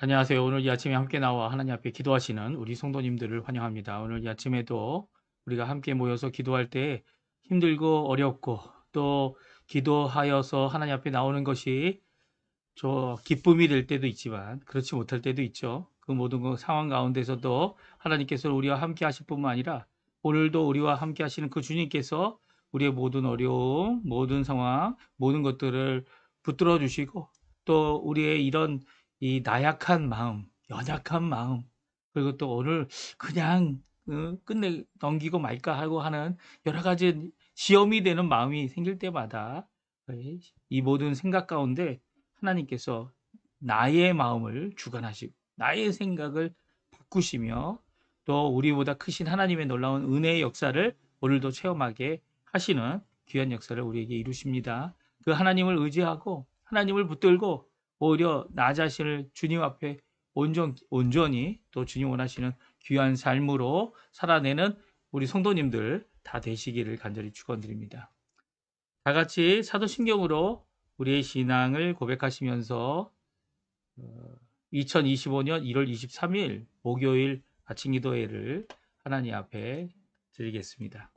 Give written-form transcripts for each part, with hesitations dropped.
안녕하세요. 오늘 이 아침에 함께 나와 하나님 앞에 기도하시는 우리 성도님들을 환영합니다. 오늘 이 아침에도 우리가 함께 모여서 기도할 때 힘들고 어렵고 또 기도하여서 하나님 앞에 나오는 것이 기쁨이 될 때도 있지만 그렇지 못할 때도 있죠. 그 모든 상황 가운데서도 하나님께서 우리와 함께 하실 뿐만 아니라 오늘도 우리와 함께 하시는 그 주님께서 우리의 모든 어려움, 모든 상황, 모든 것들을 붙들어 주시고 또 우리의 이런 이 나약한 마음, 연약한 마음, 그리고 또 오늘 그냥 끝내 넘기고 말까 하고 하는 여러 가지 시험이 되는 마음이 생길 때마다 이 모든 생각 가운데 하나님께서 나의 마음을 주관하시고 나의 생각을 바꾸시며 또 우리보다 크신 하나님의 놀라운 은혜의 역사를 오늘도 체험하게 하시는 귀한 역사를 우리에게 이루십니다. 그 하나님을 의지하고 하나님을 붙들고 오히려 나 자신을 주님 앞에 온전히 또 주님 원하시는 귀한 삶으로 살아내는 우리 성도님들 다 되시기를 간절히 축원드립니다. 다 같이 사도신경으로 우리의 신앙을 고백하시면서 2025년 1월 23일 목요일 아침 기도회를 하나님 앞에 드리겠습니다.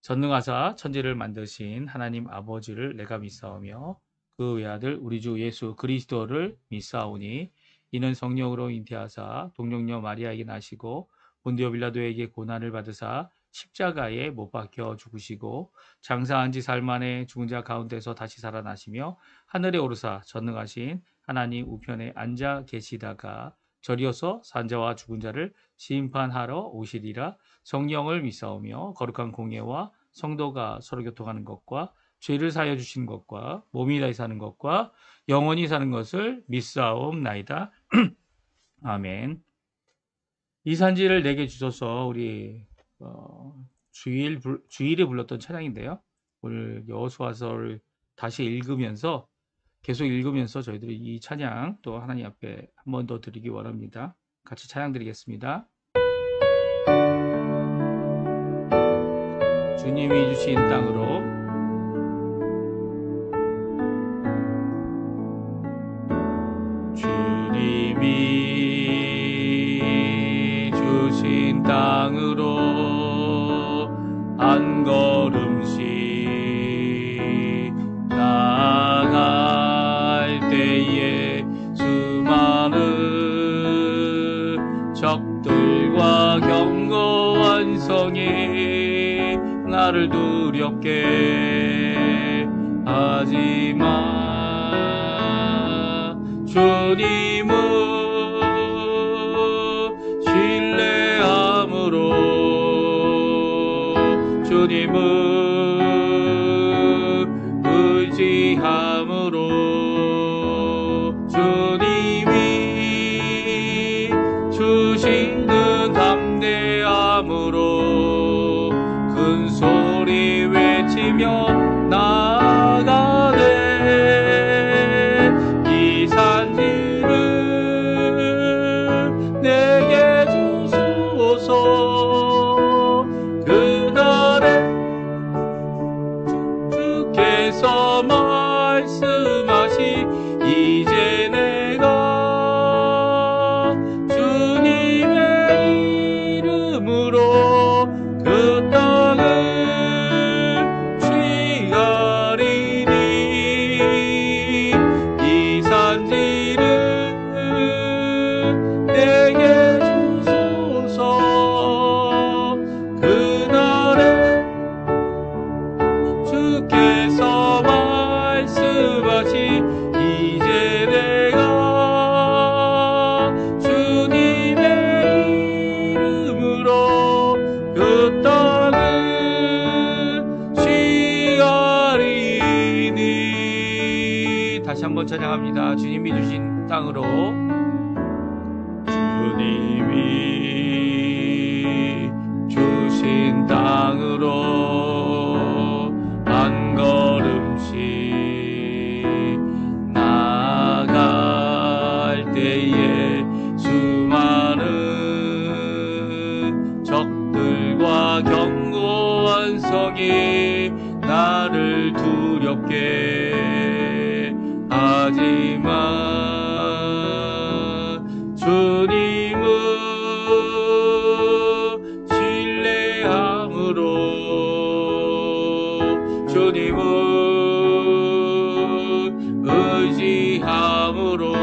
전능하사 천지를 만드신 하나님 아버지를 내가 믿사오며 그 외아들 우리 주 예수 그리스도를 믿사오니 이는 성령으로 잉태하사 동정녀 마리아에게 나시고 본디오 빌라도에게 고난을 받으사 십자가에 못 박혀 죽으시고 장사한 지 사흘 만에 죽은 자 가운데서 다시 살아나시며 하늘에 오르사 전능하신 하나님 우편에 앉아 계시다가 저리어서 산자와 죽은 자를 심판하러 오시리라. 성령을 믿사오며 거룩한 공예와 성도가 서로 교통하는 것과 죄를 사하여 주시는 것과 몸이 다시 사는 것과 영원히 사는 것을 믿사옵나이다. 아멘. 이 산지를 내게 주소서. 우리 주일에 불렀던 찬양인데요. 오늘 여호수아서를 다시 읽으면서 계속 읽으면서 저희들이 이 찬양 또 하나님 앞에 한 번 더 드리기 원합니다. 같이 찬양 드리겠습니다. 주님이 주신 땅으로 주님이 주신 땅으로 한 걸음씩 나아갈 때에 수많은 적들과 견고한 성이 나를 두렵게 하지만 주님은 신뢰함으로 주님은 의지함으로 주님이 주시는 담대함으로 큰 소리 외치며 나아가네. 이 산지를 내게 주소서. 그날에 주께서 말씀하시 이제 내가 주님의 이름으로 그 땅을 취하리니. 이 산지를 내게 주소서. 그날에 주께서 말씀하시 이제 내가 주님의 이름으로 그 땅을 취하리니. 다시 한번 찬양합니다. 주님이 주신 땅으로 주님이 주신 땅으로 한 걸음씩 나아갈 때에 수많은 적들과 견고한 성이 나를 두렵게 하지만 주님을 의지함으로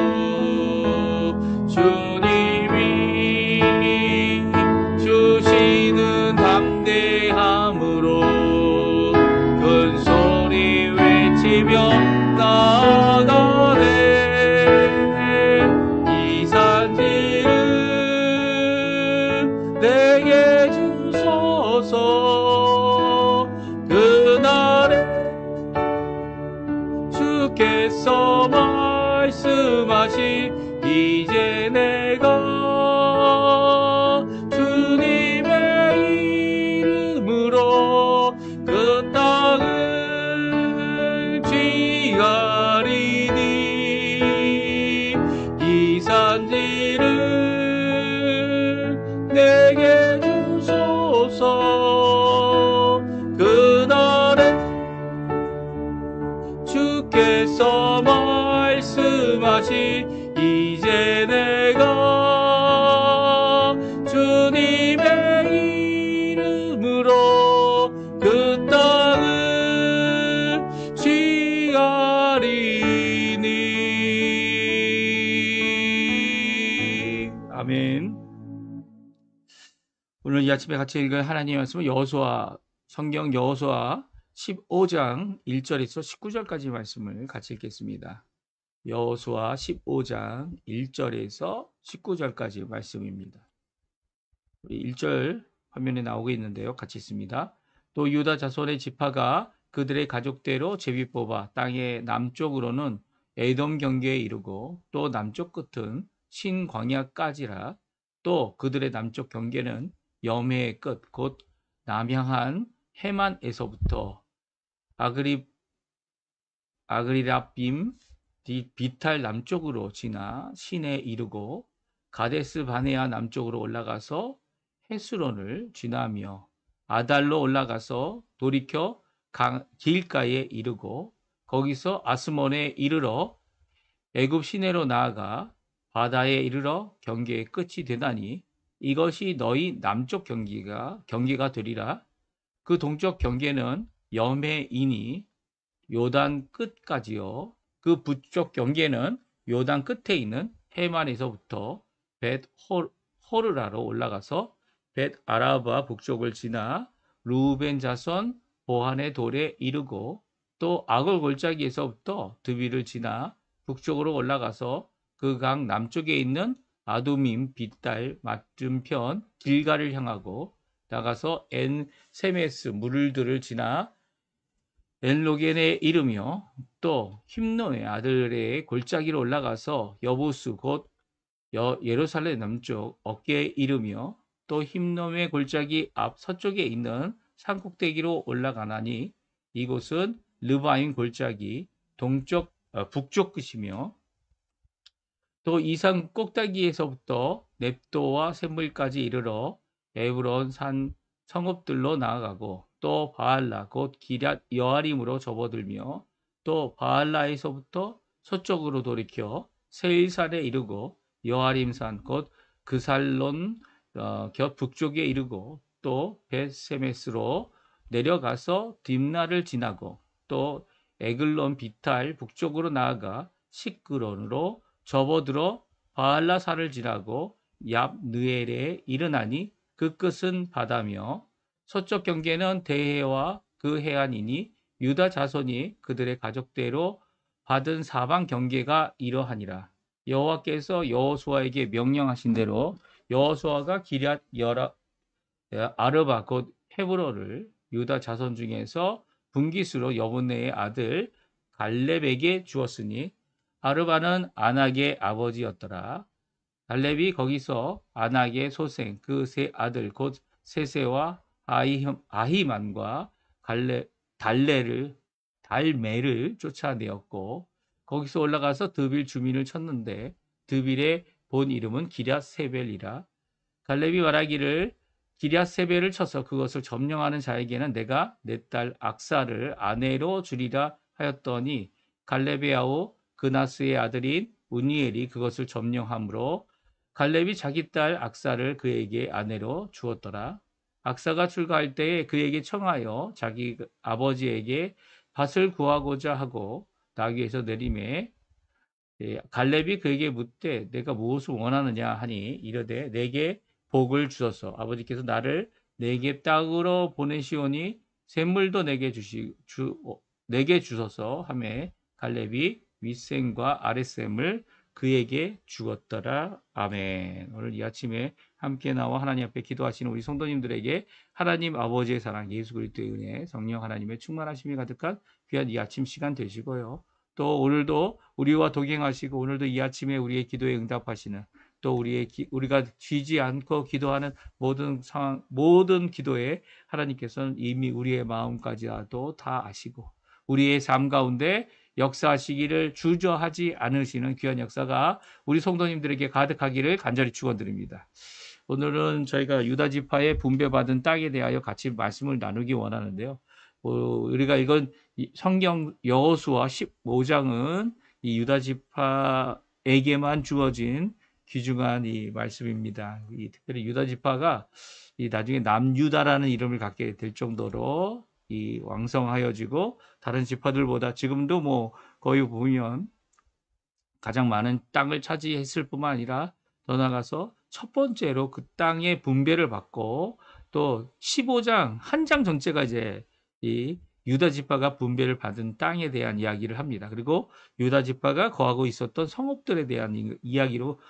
주님이 주시는 담대함으로 큰 소리 외치며 나아가네. 이 산지를 내게 주소서. 그날에 주께서 말씀하신 이제 내가 주님의 이름으로 그 땅을 취하리니 이 산지를 내게 주소서. 그날에 주께서 말씀하신 이제 내가 주님의 이름으로 그 땅을 취하리니. 아멘. 오늘 이 아침에 같이 읽을 하나님의 말씀은 성경 여호수아 15장 1절에서 19절까지 말씀을 같이 읽겠습니다. 여호수아 15장 1절에서 19절까지 말씀입니다. 우리 1절 화면에 나오고 있는데요. 같이 읽습니다. 또 유다 자손의 지파가 그들의 가족대로 제비 뽑아 땅의 남쪽으로는 에돔 경계에 이르고 또 남쪽 끝은 신광야까지라. 또 그들의 남쪽 경계는 염해의 끝 곧 남향한 해만에서부터 아그리랍빔 비탈 남쪽으로 지나 신에 이르고 가데스 바네아 남쪽으로 올라가서 헤스론을 지나며 아달로 올라가서 돌이켜 길가에 이르고 거기서 아스몬에 이르러 애굽 시내로 나아가 바다에 이르러 경계의 끝이 되나니 이것이 너희 남쪽 경계가 되리라. 그 동쪽 경계는 염해이니 요단 끝까지요. 그 북쪽 경계는 요단 끝에 있는 해만에서부터 벳 호르라로 올라가서 벳 아라바 북쪽을 지나 루벤 자손 보한의 돌에 이르고 또 아골 골짜기에서부터 드비를 지나 북쪽으로 올라가서 그 강 남쪽에 있는 아두밈 빗달 맞은편 길가를 향하고 나가서 엔 세메스 물들을 지나 엔로겐에 이르며 또 힘노의 아들의 골짜기로 올라가서 여부스 곧 예루살렘 남쪽 어깨에 이르며 또 힘놈의 골짜기 앞 서쪽에 있는 산꼭대기로 올라가나니 이곳은 르바임 골짜기 북쪽 끝이며 또 이 산 꼭대기에서부터 넵도와 샘물까지 이르러 에브론 산 성읍들로 나아가고 또 바알라 곧 기럇 여아림으로 접어들며 또 바알라에서부터 서쪽으로 돌이켜 세일산에 이르고 여아림산 곧 그살론 곁 북쪽에 이르고 또 벳세메스로 내려가서 딥나를 지나고 또 에글론 비탈 북쪽으로 나아가 시끄론으로 접어들어 바알라산을 지나고 얍느엘에 이르나니 그 끝은 바다며 서쪽 경계는 대해와 그 해안이니 유다 자손이 그들의 가족대로 받은 사방 경계가 이러하니라. 여호와께서 여호수아에게 명령하신 대로 여호수아가 기럇 아르바 곧 헤브론을 유다 자손 중에서 분깃으로 여분네의 아들 갈렙에게 주었으니 아르바는 아낙의 아버지였더라. 갈렙이 거기서 아낙의 소생 그 세 아들 곧 세세와 아히만과 달메를 쫓아내었고 거기서 올라가서 드빌 주민을 쳤는데 드빌의 본 이름은 기럇세벨이라. 갈렙이 말하기를 기럇세벨을 쳐서 그것을 점령하는 자에게는 내가 내 딸 악사를 아내로 주리라 하였더니 갈렙의 아우 그나스의 아들인 우니엘이 그것을 점령함으로 갈렙이 자기 딸 악사를 그에게 아내로 주었더라. 악사가 출가할 때에 그에게 청하여 자기 아버지에게 밭을 구하고자 하고 나귀에서 내림에 갈렙이 그에게 묻되 내가 무엇을 원하느냐 하니 이르되 내게 복을 주소서. 아버지께서 나를 내게 땅으로 보내시오니 샘물도 내게 주소서 하매 갈렙이 윗샘과 아랫샘을 그에게 주었더라. 아멘. 오늘 이 아침에 함께 나와 하나님 앞에 기도하시는 우리 성도님들에게 하나님 아버지의 사랑, 예수 그리스도의 은혜, 성령 하나님의 충만하심이 가득한 귀한 이 아침 시간 되시고요. 또 오늘도 우리와 동행하시고 오늘도 이 아침에 우리의 기도에 응답하시는 또 우리가 쉬지 않고 기도하는 모든 상황, 모든 기도에 하나님께서는 이미 우리의 마음까지라도 다 아시고 우리의 삶 가운데 역사하시기를 주저하지 않으시는 귀한 역사가 우리 성도님들에게 가득하기를 간절히 축원드립니다. 오늘은 저희가 유다 지파의 분배받은 땅에 대하여 같이 말씀을 나누기 원하는데요. 우리가 이건 성경 여호수아 15장은 이 유다 지파에게만 주어진 귀중한 이 말씀입니다. 특별히 유다 지파가 나중에 남유다라는 이름을 갖게 될 정도로 왕성하여지고 다른 지파들보다 지금도 뭐 거의 보면 가장 많은 땅을 차지했을 뿐만 아니라 더 나아가서 첫 번째로 그 땅의 분배를 받고 또 15장 한 장 전체가 이제 이 유다 지파가 분배를 받은 땅에 대한 이야기를 합니다. 그리고 유다 지파가 거하고 있었던 성읍들에 대한 이야기로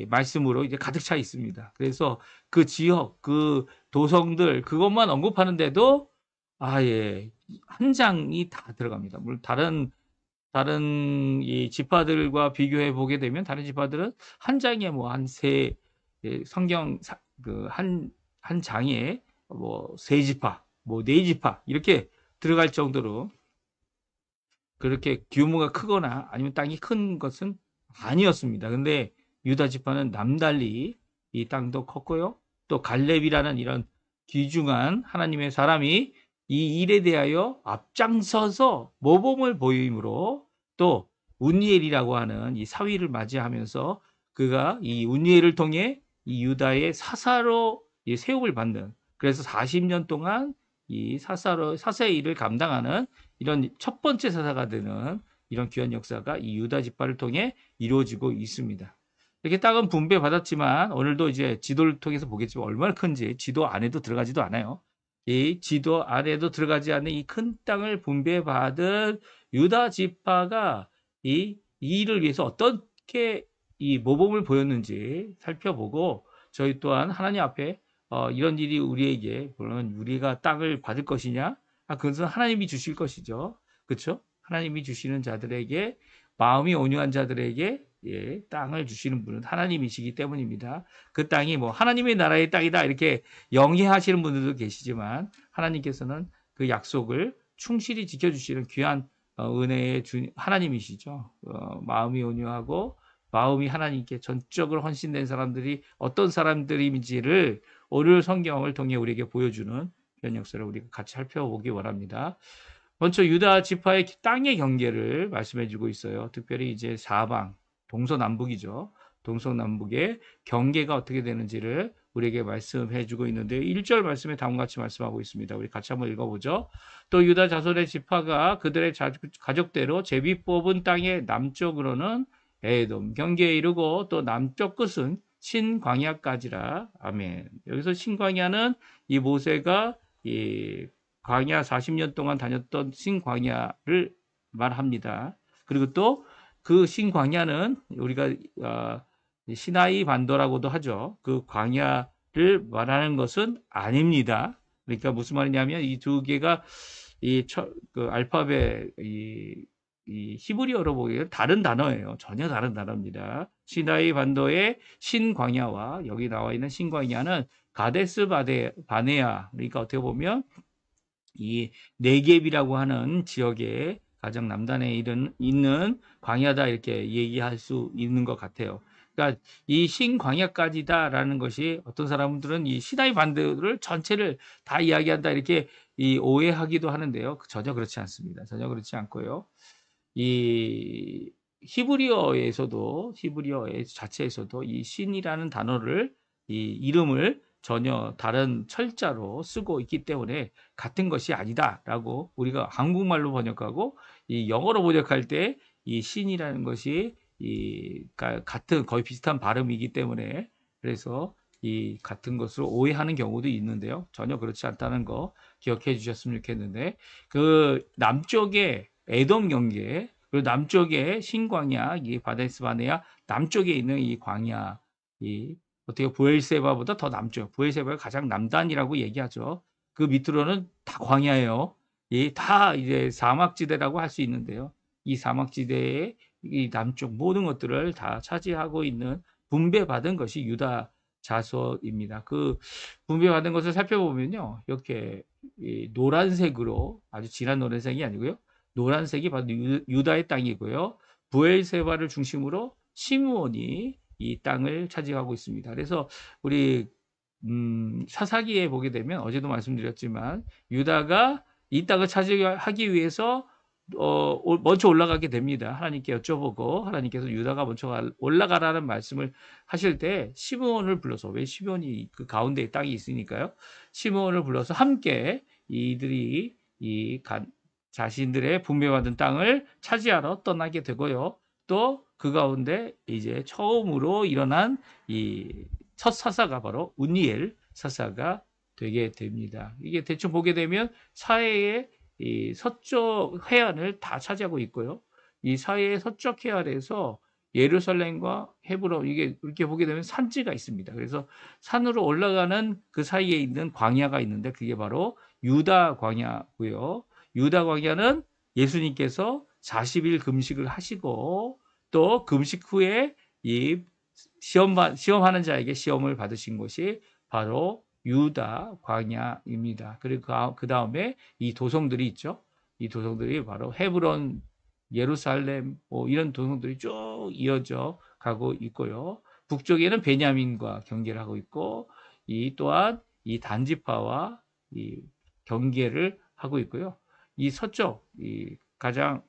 말씀으로 이제 가득 차 있습니다. 그래서 그 지역, 그 도성들 그것만 언급하는데도 아예 한 장이 다 들어갑니다. 물론 다른 이 지파들과 비교해 보게 되면 다른 지파들은 한 장에 뭐 성경 한 장에 뭐 세 지파, 뭐 네 지파 이렇게 들어갈 정도로 그렇게 규모가 크거나 아니면 땅이 큰 것은 아니었습니다. 근데 유다 지파는 남달리 이 땅도 컸고요. 또 갈렙이라는 이런 귀중한 하나님의 사람이 이 일에 대하여 앞장서서 모범을 보임으로 또 운니엘이라고 하는 이 사위를 맞이하면서 그가 이 운니엘을 통해 이 유다의 사사로 세움을 받는 그래서 40년 동안 이 사사의 일을 감당하는 이런 첫 번째 사사가 되는 이런 귀한 역사가 이 유다 지파를 통해 이루어지고 있습니다. 이렇게 땅은 분배받았지만 오늘도 이제 지도를 통해서 보겠지만 얼마나 큰지 지도 안에도 들어가지도 않아요. 이 지도 안에도 들어가지 않는 이 큰 땅을 분배받은 유다 지파가 이 일을 위해서 어떻게 이 모범을 보였는지 살펴보고 저희 또한 하나님 앞에 이런 일이 우리에게 물론 우리가 땅을 받을 것이냐? 그것은 하나님이 주실 것이죠. 그렇죠? 하나님이 주시는 자들에게 마음이 온유한 자들에게 땅을 주시는 분은 하나님이시기 때문입니다. 그 땅이 뭐 하나님의 나라의 땅이다 이렇게 영위하시는 분들도 계시지만 하나님께서는 그 약속을 충실히 지켜주시는 귀한 은혜의 하나님이시죠. 마음이 온유하고 마음이 하나님께 전적으로 헌신된 사람들이 어떤 사람들인지를 오늘 성경을 통해 우리에게 보여주는 그런 역사를 우리가 같이 살펴보기 원합니다. 먼저 유다 지파의 땅의 경계를 말씀해주고 있어요. 특별히 이제 사방 동서남북이죠. 동서남북의 경계가 어떻게 되는지를 우리에게 말씀해주고 있는데 1절 말씀에 다음과 같이 말씀하고 있습니다. 우리 같이 한번 읽어보죠. 또 유다 자손의 지파가 그들의 가족대로 제비 뽑은 땅의 남쪽으로는 에돔 경계에 이르고 또 남쪽 끝은 신광야까지라. 아멘. 여기서 신광야는 이 모세가 이 광야 40년 동안 다녔던 신광야를 말합니다. 그리고 또 그 신광야는 우리가 시나이 반도라고도 하죠. 그 광야를 말하는 것은 아닙니다. 그러니까 무슨 말이냐면 이 두 개가 그 알파벳 이 히브리어로 보기에 다른 단어예요. 전혀 다른 단어입니다. 시나이 반도의 신광야와 여기 나와 있는 신광야는 가데스 바네아 그러니까 어떻게 보면 이 네겝이라고 하는 지역에 가장 남단에 있는 광야다 이렇게 얘기할 수 있는 것 같아요. 그러니까 이 신광야까지다라는 것이 어떤 사람들은 이 시나이 반도를 전체를 다 이야기한다 이렇게 오해하기도 하는데요. 전혀 그렇지 않습니다. 전혀 그렇지 않고요. 이 히브리어 자체에서도 이 신이라는 단어를 이 이름을 전혀 다른 철자로 쓰고 있기 때문에 같은 것이 아니다라고 우리가 한국말로 번역하고 이 영어로 번역할 때 이 신이라는 것이 같은 거의 비슷한 발음이기 때문에 그래서 이 같은 것으로 오해하는 경우도 있는데요. 전혀 그렇지 않다는 거 기억해 주셨으면 좋겠는데 그 남쪽에 에돔 경계 그리고 남쪽에 신광야 이 바데스 바네아 남쪽에 있는 이 광야 이 어떻게 부엘세바보다 더 남쪽 부엘세바가 가장 남단이라고 얘기하죠. 그 밑으로는 다 광야예요. 이 다 이제 사막지대라고 할 수 있는데요. 이 사막지대의 이 남쪽 모든 것들을 다 차지하고 있는 분배받은 것이 유다 자손입니다. 그 분배받은 것을 살펴보면요. 이렇게 노란색으로 아주 진한 노란색이 아니고요. 노란색이 바로 유다의 땅이고요. 부엘세바를 중심으로 시므온이 이 땅을 차지하고 있습니다. 그래서 우리 사사기에 보게 되면 어제도 말씀드렸지만 유다가 이 땅을 차지하기 위해서 먼저 올라가게 됩니다. 하나님께 여쭤보고 하나님께서 유다가 먼저 올라가라는 말씀을 하실 때 시므온을 불러서 왜 시므온이 그 가운데에 땅이 있으니까요. 시므온을 불러서 함께 이들이 자신들의 분배받은 땅을 차지하러 떠나게 되고요. 또 그 가운데 이제 처음으로 일어난 이 첫 사사가 바로 운니엘 사사가 되게 됩니다. 이게 대충 보게 되면 사해의 이 서쪽 해안을 다 차지하고 있고요. 이 사해의 서쪽 해안에서 예루살렘과 헤브론 이게 이렇게 보게 되면 산지가 있습니다. 그래서 산으로 올라가는 그 사이에 있는 광야가 있는데 그게 바로 유다 광야고요. 유다 광야는 예수님께서 40일 금식을 하시고 또 금식 후에 이 시험하는 자에게 시험을 받으신 곳이 바로 유다 광야입니다. 그리고 그 다음에 이 도성들이 있죠. 이 도성들이 바로 헤브론, 예루살렘 이런 도성들이 쭉 이어져 가고 있고요. 북쪽에는 베냐민과 경계를 하고 있고 이 또한 이 단지파와 이 경계를 하고 있고요. 이 서쪽 이 가장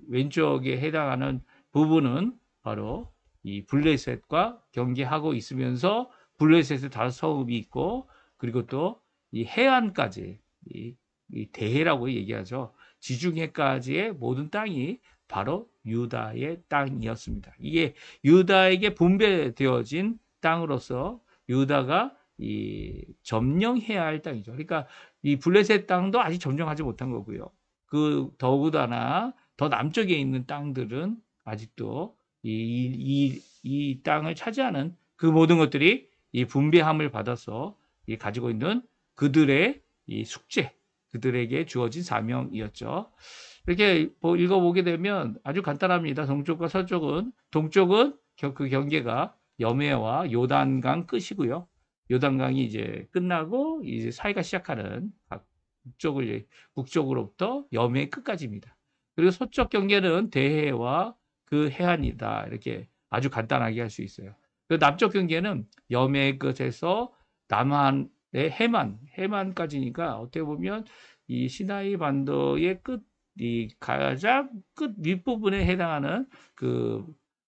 왼쪽에 해당하는 부분은 바로 이 블레셋과 경계하고 있으면서 블레셋에 다른 성읍이 있고 그리고 또 이 해안까지 이 대해라고 얘기하죠. 지중해까지의 모든 땅이 바로 유다의 땅이었습니다. 이게 유다에게 분배되어진 땅으로서 유다가 이 점령해야 할 땅이죠. 그러니까 이 블레셋 땅도 아직 점령하지 못한 거고요. 그 더구나 더 남쪽에 있는 땅들은 아직도 이 땅을 차지하는 그 모든 것들이 이 분배함을 받아서 가지고 있는 그들의 이 숙제, 그들에게 주어진 사명이었죠. 이렇게 읽어보게 되면 아주 간단합니다. 동쪽과 서쪽은, 동쪽은 그 경계가 여메와 요단강 끝이고요. 요단강이 이제 끝나고 이제 사이가 시작하는 북쪽으로부터 여메 끝까지입니다. 그리고 서쪽 경계는 대해와 그 해안이다. 이렇게 아주 간단하게 할 수 있어요. 그 남쪽 경계는 여메 끝에서 남한의 해만까지니까 어떻게 보면 이 시나이 반도의 이 가장 끝 윗부분에 해당하는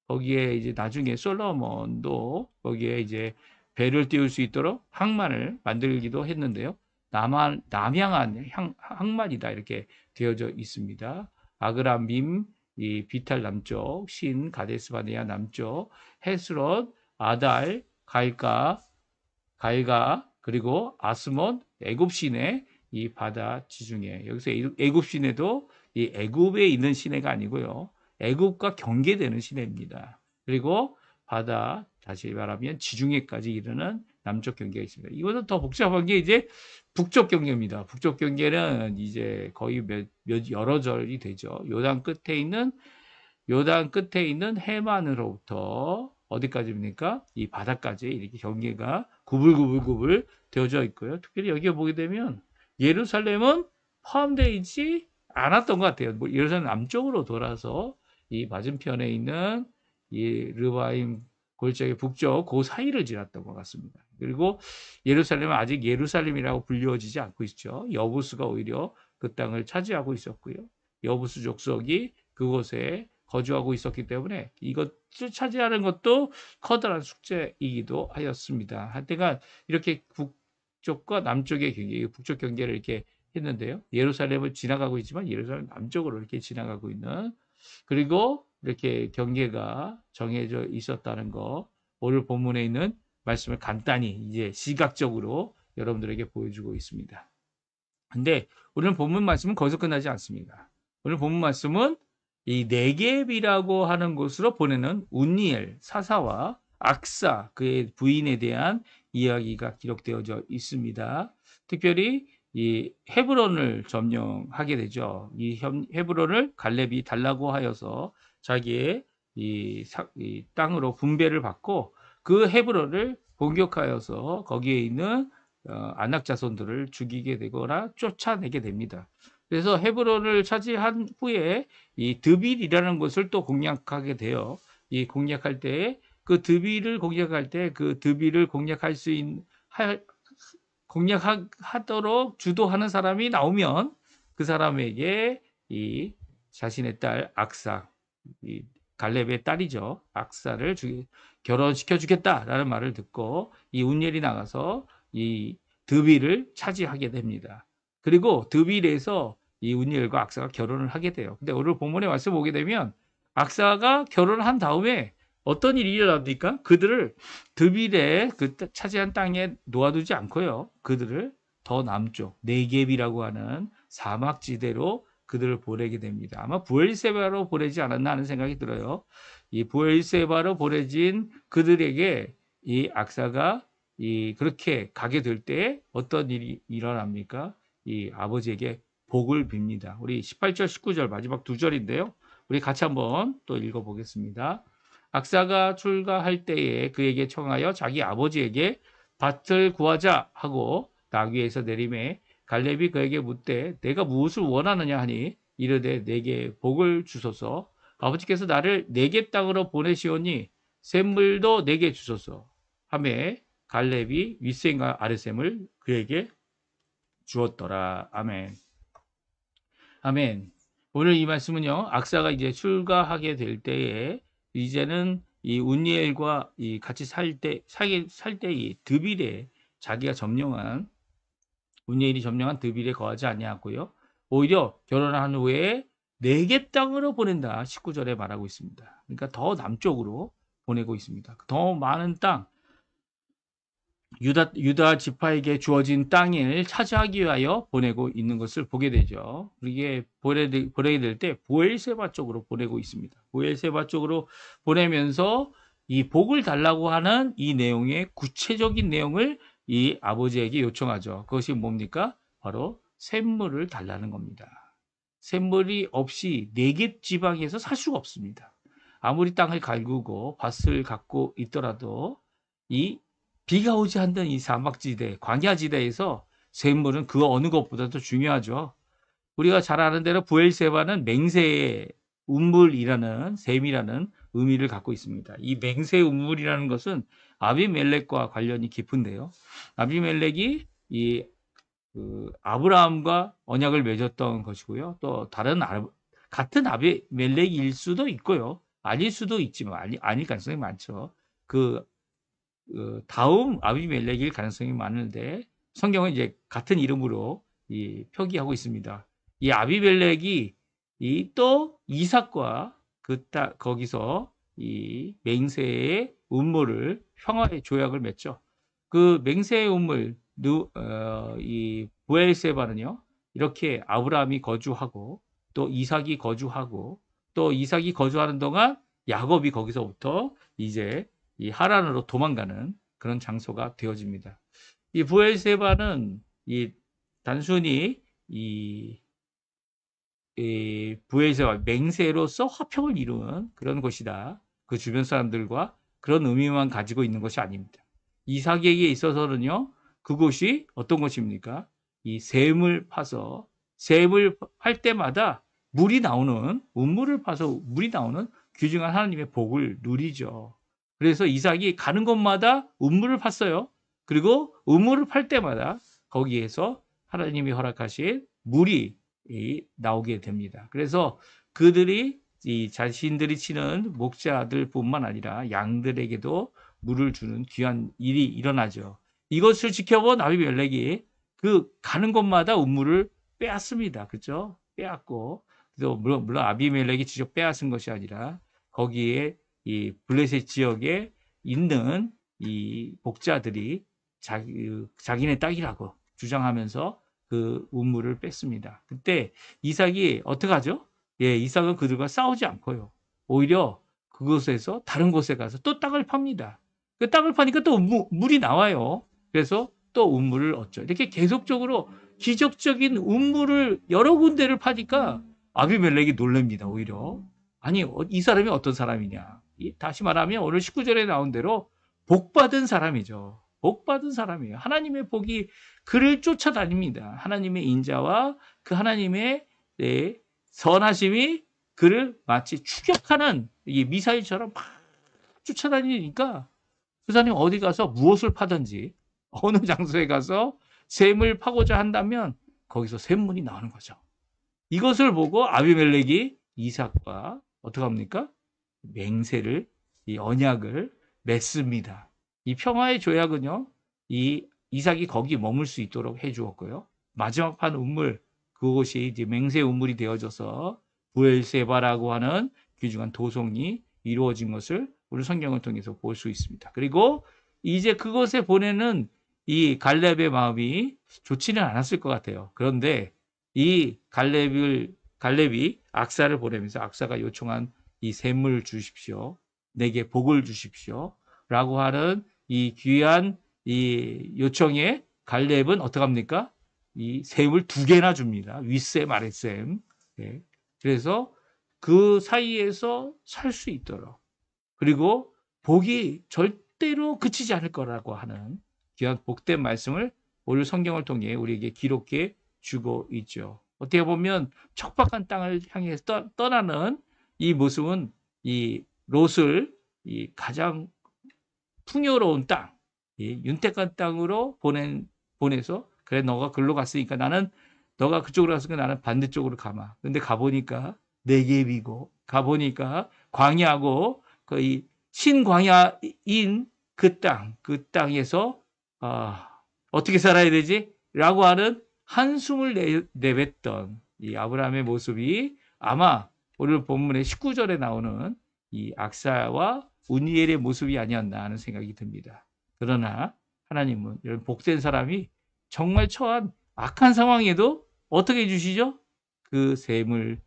거기에 이제 나중에 솔로몬도 거기에 이제 배를 띄울 수 있도록 항만을 만들기도 했는데요. 남향한 항만이다 이렇게 되어져 있습니다. 아그람빔, 이 비탈 남쪽, 신, 가데스 바네아 남쪽, 헤스롯, 아달, 갈가, 그리고 아스몬, 애굽 시내 이 바다 지중해. 여기서 애굽 시내도 이 애굽에 있는 시내가 아니고요. 애굽과 경계되는 시내입니다. 그리고 바다 다시 말하면 지중해까지 이르는 남쪽 경계가 있습니다. 이거는 더 복잡한 게 이제 북쪽 경계입니다. 북쪽 경계는 이제 거의 여러 절이 되죠. 요단 끝에 있는 해만으로부터 어디까지입니까? 이 바다까지 이렇게 경계가 구불구불 되어져 있고요. 특별히 여기에 보게 되면 예루살렘은 포함되어 있지 않았던 것 같아요. 예루살렘 남쪽으로 돌아서 이 맞은편에 있는 이 르바임 골짜기 북쪽 그 사이를 지났던 것 같습니다. 그리고 예루살렘은 아직 예루살렘이라고 불리워지지 않고 있죠. 여부수가 오히려 그 땅을 차지하고 있었고요. 여부수 족속이 그곳에 거주하고 있었기 때문에 이것을 차지하는 것도 커다란 숙제이기도 하였습니다. 하여튼간 이렇게 북쪽과 남쪽의 경계, 북쪽 경계를 이렇게 했는데요. 예루살렘을 지나가고 있지만 예루살렘 남쪽으로 이렇게 지나가고 있는, 그리고 이렇게 경계가 정해져 있었다는 거, 오늘 본문에 있는 말씀을 간단히 이제 시각적으로 여러분들에게 보여주고 있습니다. 근데 오늘 본문 말씀은 거기서 끝나지 않습니다. 오늘 본문 말씀은 이 네겝이라고 하는 곳으로 보내는 운니엘 사사와 악사 그의 부인에 대한 이야기가 기록되어져 있습니다. 특별히 이 헤브론을 점령하게 되죠. 이 헤브론을 갈렙이 달라고 하여서 자기의 이 땅으로 분배를 받고 그 헤브론을 공격하여서 거기에 있는 아낙 자손들을 죽이게 되거나 쫓아내게 됩니다. 그래서 헤브론을 차지한 후에 이 드빌이라는 곳을 또 공략하게 돼요. 이 공략할 때 그 드빌을 공략할 때 그 드빌을 공략할 수 있는 공략하도록 주도하는 사람이 나오면 그 사람에게 이 자신의 딸 악사, 이 갈렙의 딸이죠. 악사를 결혼시켜 주겠다라는 말을 듣고 이 운니엘이 나가서 이 드빌을 차지하게 됩니다. 그리고 드빌에서 이 운니엘과 악사가 결혼을 하게 돼요. 근데 오늘 본문에 말씀 보게 되면 악사가 결혼을 한 다음에 어떤 일이 일어납니까? 그들을 드빌에 그 차지한 땅에 놓아두지 않고요. 그들을 더 남쪽 네겝이라고 하는 사막지대로 그들을 보내게 됩니다. 아마 부엘세바로 보내지 않았나 하는 생각이 들어요. 이 부엘세바로 보내진 그들에게 이 악사가 그렇게 가게 될 때 어떤 일이 일어납니까? 이 아버지에게 복을 빕니다. 우리 18절, 19절 마지막 두 절인데요. 우리 같이 한번 또 읽어보겠습니다. 악사가 출가할 때에 그에게 청하여 자기 아버지에게 밭을 구하자 하고 나귀에서 내림에 갈렙이 그에게 묻되 내가 무엇을 원하느냐 하니 이르되 내게 복을 주소서. 아버지께서 나를 네겝 땅으로 보내시오니 샘물도 내게 주소서 하매 갈렙이 윗셈과 아랫셈을 그에게 주었더라. 아멘. 아멘. 오늘 이 말씀은요, 악사가 이제 출가하게 될 때에 이제는 이 운니엘과 같이 살 때 이 드빌에 자기가 점령한 운니엘이 점령한 드빌에 거하지 아니하고요. 오히려 결혼한 후에 네겝 땅으로 보낸다. 19절에 말하고 있습니다. 그러니까 더 남쪽으로 보내고 있습니다. 더 많은 땅, 유다 지파에게 주어진 땅을 차지하기 위하여 보내고 있는 것을 보게 되죠. 이게 보내게 될 때 보엘세바 쪽으로 보내고 있습니다. 보엘세바 쪽으로 보내면서 이 복을 달라고 하는 이 내용의 구체적인 내용을 이 아버지에게 요청하죠. 그것이 뭡니까? 바로 샘물을 달라는 겁니다. 샘물이 없이 네겝 지방에서 살 수가 없습니다. 아무리 땅을 갈구고 밭을 갖고 있더라도 이 비가 오지 않던 이 사막지대, 광야지대에서 샘물은 그 어느 것보다도 중요하죠. 우리가 잘 아는 대로 부엘세바는 맹세의 운물이라는 셈이라는 의미를 갖고 있습니다. 이 맹세의 운물이라는 것은 아비멜렉과 관련이 깊은데요. 아비멜렉이 아브라함과 언약을 맺었던 것이고요. 또 다른 같은 아비멜렉일 수도 있고요. 아닐 수도 있지만 아닐 가능성이 많죠. 다음 아비멜렉일 가능성이 많은데 성경은 이제 같은 이름으로 표기하고 있습니다. 이 아비멜렉이 또 이삭과 거기서 이 맹세의 음모를 평화의 조약을 맺죠. 그 맹세의 음물 이 부엘세바는요. 이렇게 아브라함이 거주하고 또 이삭이 거주하고 또 이삭이 거주하는 동안 야곱이 거기서부터 이제 이 하란으로 도망가는 그런 장소가 되어집니다. 이 부엘세바는 단순히 부엘세바 맹세로서 화평을 이루는 그런 곳이다. 그 주변 사람들과 그런 의미만 가지고 있는 것이 아닙니다. 이삭에게 있어서는요, 그곳이 어떤 곳입니까? 이 샘을 파서 샘을 팔 때마다 물이 나오는 운물을 파서 물이 나오는 귀중한 하나님의 복을 누리죠. 그래서 이삭이 가는 곳마다 운물을 팠어요. 그리고 운물을 팔 때마다 거기에서 하나님이 허락하신 물이 나오게 됩니다. 그래서 그들이 이 자신들이 치는 목자들뿐만 아니라 양들에게도 물을 주는 귀한 일이 일어나죠. 이것을 지켜본 아비멜렉이 그 가는 곳마다 우물을 빼앗습니다. 그렇죠? 빼앗고 또 물론 아비멜렉이 직접 빼앗은 것이 아니라 거기에 이 블레셋 지역에 있는 이 목자들이 자기네 땅이라고 주장하면서 그 우물을 뺐습니다. 그때 이삭이 어떻게 하죠? 예, 이삭은 그들과 싸우지 않고요. 오히려 그곳에서 다른 곳에 가서 또 땅을 팝니다. 그 땅을 파니까 또 물이 나와요. 그래서 또 우물을 얻죠. 이렇게 계속적으로 기적적인 우물을 여러 군데를 파니까 아비멜렉이 놀랍니다. 오히려. 아니, 이 사람이 어떤 사람이냐. 다시 말하면 오늘 19절에 나온 대로 복받은 사람이죠. 복받은 사람이에요. 하나님의 복이 그를 쫓아다닙니다. 하나님의 인자와 그 하나님의 선하심이 그를 마치 추격하는 이 미사일처럼 막 쫓아다니니까 그 사람이 어디 가서 무엇을 파든지 어느 장소에 가서 샘을 파고자 한다면 거기서 샘물이 나오는 거죠. 이것을 보고 아비멜렉이 이삭과 어떻게 합니까? 맹세를, 이 언약을 맺습니다. 이 평화의 조약은요, 이 이삭이 거기 머물 수 있도록 해주었고요. 마지막 판 우물, 그곳이 이제 맹세 우물이 되어져서 부엘세바라고 하는 귀중한 도성이 이루어진 것을 우리 성경을 통해서 볼 수 있습니다. 그리고 이제 그곳에 보내는 이 갈렙의 마음이 좋지는 않았을 것 같아요. 그런데 이 갈렙이 악사를 보내면서 악사가 요청한 이 샘을 주십시오. 내게 복을 주십시오. 라고 하는 이 귀한 이 요청에 갈렙은 어떻게 합니까? 이 샘을 2개나 줍니다. 윗샘, 아랫샘. 네. 그래서 그 사이에서 살 수 있도록. 그리고 복이 절대로 그치지 않을 거라고 하는 귀한 복된 말씀을 오늘 성경을 통해 우리에게 기록해 주고 있죠. 어떻게 보면 척박한 땅을 향해 떠나는 이 모습은 이 롯을 이 가장 풍요로운 땅, 이 윤택한 땅으로 보내서 그래 너가 글로 갔으니까 나는 너가 그쪽으로 갔으니까 나는 반대쪽으로 가마. 근데 가보니까 네겝이고 가보니까 광야고 거의 신광야인 그 땅에서 어떻게 살아야 되지? 라고 하는 한숨을 내뱉던 이 아브라함의 모습이 아마 오늘 본문의 19절에 나오는 이 악사와 우니엘의 모습이 아니었나 하는 생각이 듭니다. 그러나 하나님은 이런 복된 사람이 정말 처한 악한 상황에도 어떻게 해주시죠? 그 샘을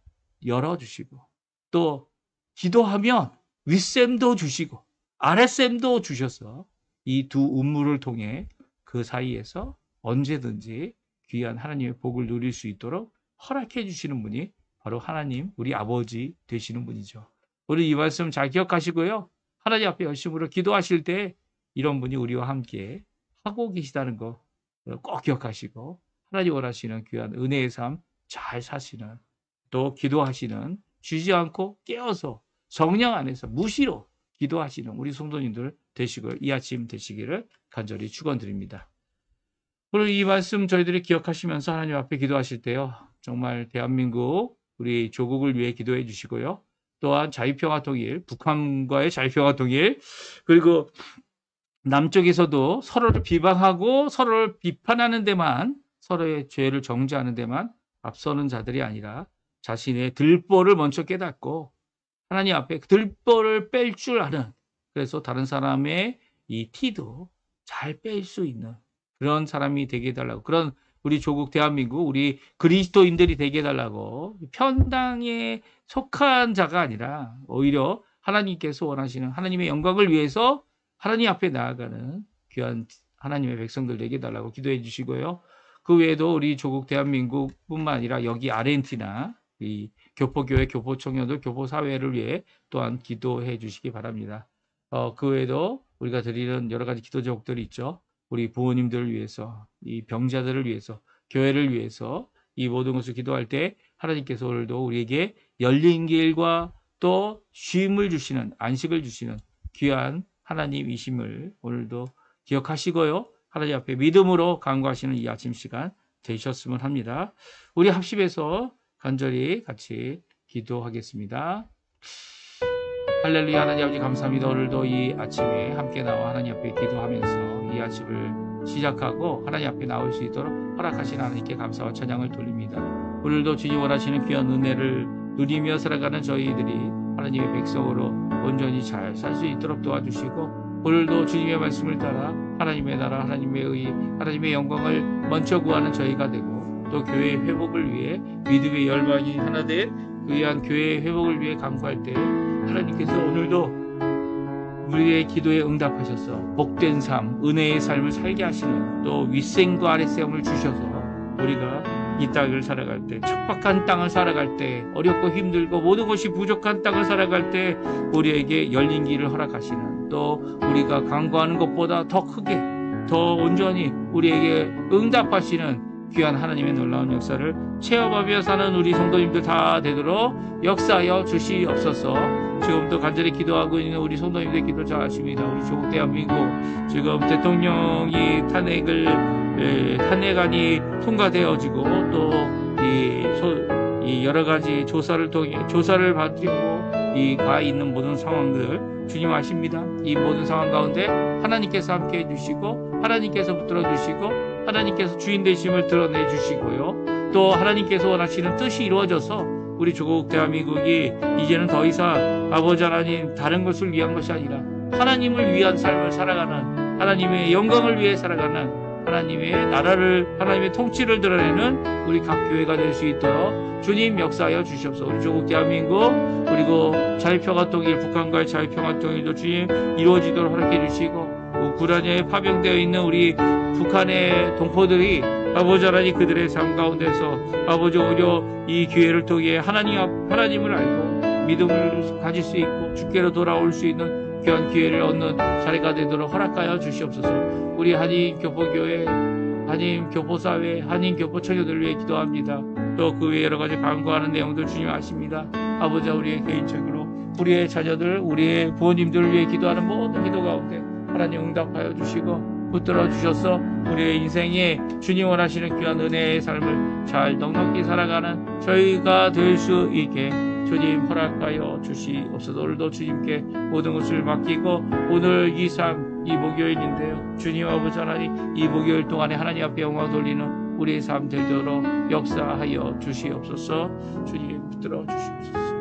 열어주시고 또 기도하면 윗샘도 주시고 아랫샘도 주셔서 이 두 우물을 통해 그 사이에서 언제든지 귀한 하나님의 복을 누릴 수 있도록 허락해 주시는 분이 바로 하나님, 우리 아버지 되시는 분이죠. 우리 이 말씀 잘 기억하시고요. 하나님 앞에 열심으로 기도하실 때 이런 분이 우리와 함께 하고 계시다는 거 꼭 기억하시고 하나님 원하시는 귀한 은혜의 삶 잘 사시는 또 기도하시는 쉬지 않고 깨어서 성령 안에서 무시로 기도하시는 우리 성도님들 되시고 이 아침 되시기를 간절히 축원드립니다. 오늘 이 말씀 저희들이 기억하시면서 하나님 앞에 기도하실 때요. 정말 대한민국 우리 조국을 위해 기도해 주시고요. 또한 자유평화 통일, 북한과의 자유평화 통일, 그리고 남쪽에서도 서로를 비방하고 서로를 비판하는 데만, 서로의 죄를 정죄하는 데만 앞서는 자들이 아니라 자신의 들보를 먼저 깨닫고 하나님 앞에 들보를 뺄 줄 아는, 그래서 다른 사람의 이 티도 잘 뺄 수 있는 그런 사람이 되게 해달라고, 그런 우리 조국 대한민국 우리 그리스도인들이 되게 해달라고, 편당에 속한 자가 아니라 오히려 하나님께서 원하시는 하나님의 영광을 위해서 하나님 앞에 나아가는 귀한 하나님의 백성들 되게 해달라고 기도해 주시고요. 그 외에도 우리 조국 대한민국뿐만 아니라 여기 아르헨티나 이 교포교회, 교포청년들, 교포사회를 위해 또한 기도해 주시기 바랍니다. 그 외에도 우리가 드리는 여러 가지 기도 제목들이 있죠. 우리 부모님들을 위해서, 이 병자들을 위해서, 교회를 위해서 이 모든 것을 기도할 때 하나님께서 오늘도 우리에게 열린 길과 또 쉼을 주시는, 안식을 주시는 귀한 하나님이심을 오늘도 기억하시고요. 하나님 앞에 믿음으로 간구하시는 이 아침 시간 되셨으면 합니다. 우리 합심해서 간절히 같이 기도하겠습니다. 할렐루야. 하나님 아버지 감사합니다. 오늘도 이 아침에 함께 나와 하나님 앞에 기도하면서 이 아침을 시작하고 하나님 앞에 나올 수 있도록 허락하신 하나님께 감사와 찬양을 돌립니다. 오늘도 주님 원하시는 귀한 은혜를 누리며 살아가는 저희들이 하나님의 백성으로 온전히 잘 살 수 있도록 도와주시고, 오늘도 주님의 말씀을 따라 하나님의 나라, 하나님의 의, 하나님의 영광을 먼저 구하는 저희가 되고, 또 교회의 회복을 위해 믿음의 열방이 하나 된 위한 교회의 회복을 위해 간구할 때 하나님께서 오늘도 우리의 기도에 응답하셔서 복된 삶, 은혜의 삶을 살게 하시는, 또 윗생과 아랫생을 주셔서 우리가 이 땅을 살아갈 때, 척박한 땅을 살아갈 때, 어렵고 힘들고 모든 것이 부족한 땅을 살아갈 때 우리에게 열린 길을 허락하시는, 또 우리가 간구하는 것보다 더 크게, 더 온전히 우리에게 응답하시는 귀한 하나님의 놀라운 역사를 체험하며 사는 우리 성도님들 다 되도록 역사하여 주시옵소서. 지금도 간절히 기도하고 있는 우리 성도님들 기도 잘 아십니다. 우리 조국 대한민국 지금 대통령이 탄핵안이 통과되어지고, 또 이 여러 가지 조사를 통해 조사를 받고 가 있는 모든 상황들 주님 아십니다. 이 모든 상황 가운데 하나님께서 함께 해주시고, 하나님께서 붙들어 주시고, 하나님께서 주인 되심을 드러내 주시고요, 또 하나님께서 원하시는 뜻이 이루어져서 우리 조국 대한민국이 이제는 더 이상 아버지 하나님 다른 것을 위한 것이 아니라 하나님을 위한 삶을 살아가는, 하나님의 영광을 위해 살아가는, 하나님의 나라를, 하나님의 통치를 드러내는 우리 각 교회가 될 수 있도록 주님 역사하여 주시옵소서. 우리 조국 대한민국, 그리고 자유평화 통일, 북한과의 자유평화 통일도 주님 이루어지도록 허락해 주시고, 우크라이나에 파병되어 있는 우리 북한의 동포들이 아버지 하나님 그들의 삶 가운데서 아버지 오히려 이 기회를 통해 하나님을 알고 믿음을 가질 수 있고 주께로 돌아올 수 있는 귀한 기회를 얻는 자리가 되도록 허락하여 주시옵소서. 우리 한인교포교회, 한인교포사회, 한인교포청년들을 위해 기도합니다. 또 그 외에 여러 가지 간구하는 내용들 주님 아십니다. 아버지, 우리의 개인적으로 우리의 자녀들, 우리의 부모님들을 위해 기도하는 모든 기도 가운데 하나님 응답하여 주시고 붙들어 주셔서 우리의 인생에 주님 원하시는 귀한 은혜의 삶을 잘 넉넉히 살아가는 저희가 될 수 있게 주님 허락하여 주시옵소서. 오늘도 주님께 모든 것을 맡기고, 오늘 이 목요일인데요, 주님 아버지 하나님 이 목요일 동안에 하나님 앞에 영광 돌리는 우리의 삶 되도록 역사하여 주시옵소서. 주님 붙들어 주시옵소서.